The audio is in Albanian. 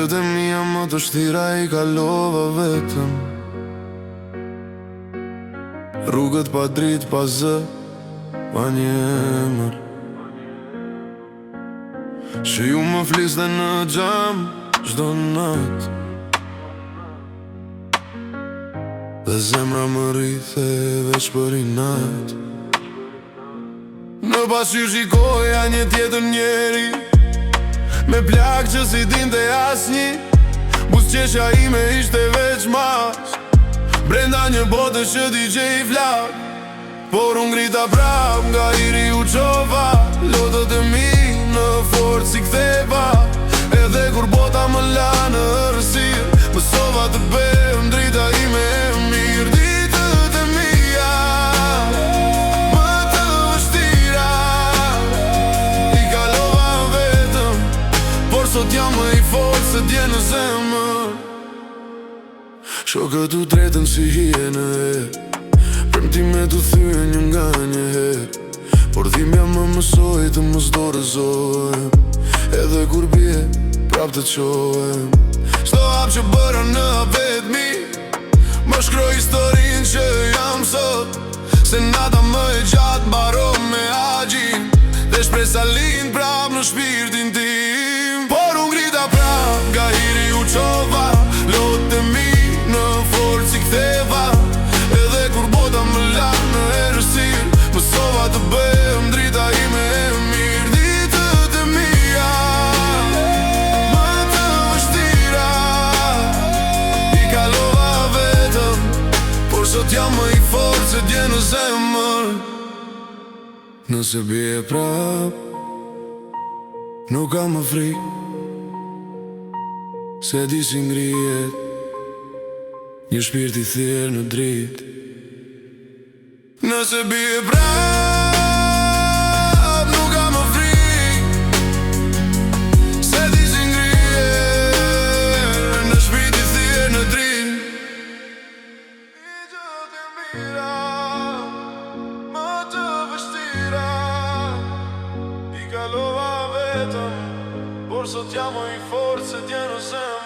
Ditët e mia më të shtira I kalova vetëm, rrugët pa dritë, pa zë, pa një emër. Që ju më fliste në xham çdo natë, dhe zemra më rrithe veç për inat. Në pasqyrë shikoja një tjetër njeri, me plak që si dinte asnjë. Buzëqeshja ime ishte veç mas, brenda një bote që digjej flak. Por unë ngrita prap nga iri u qova, lotët e mi në fortë si ktheva. Edhe kur bota më la në rësirë, mësova të bëhem drita ime e mirë. Ditët e mia më të vështira I kalova vetëm, por sot jam më I fortë se dje në zemër. Shokët u tretën si hiene, premtime të thyen një nga një herë. Por dhimbja më mësoj të mos dorëzohem, edhe kur bie prap të qohem. Çdo hap që bëra në vetmi, më shkroj historinë që jam sot. Se nata më e gjatë mbaron me agjin, dhe shpresa lind prap në shpirtin tim. Por unë ngrita prap nga hiri u qova, lotët e mi në fortë si ktheva. Edhe kur bota më la në errësirë, mësova të bëhem drita ime e mirë. Ditët e mia më të vështira I kalova vetëm, por sot jam më I fortë se dje në zemër. Nëse bie prap, nuk kam më frikë, se di si ngrihet një shpirt I thirr në dritë. Nëse bie prap, nuk kam më frikë, se di si ngrihet një shpirt I thirr në dritë. Ditët e mia më të vështira I kalova vetëm, por sot jam më I fortë se dje në zemër.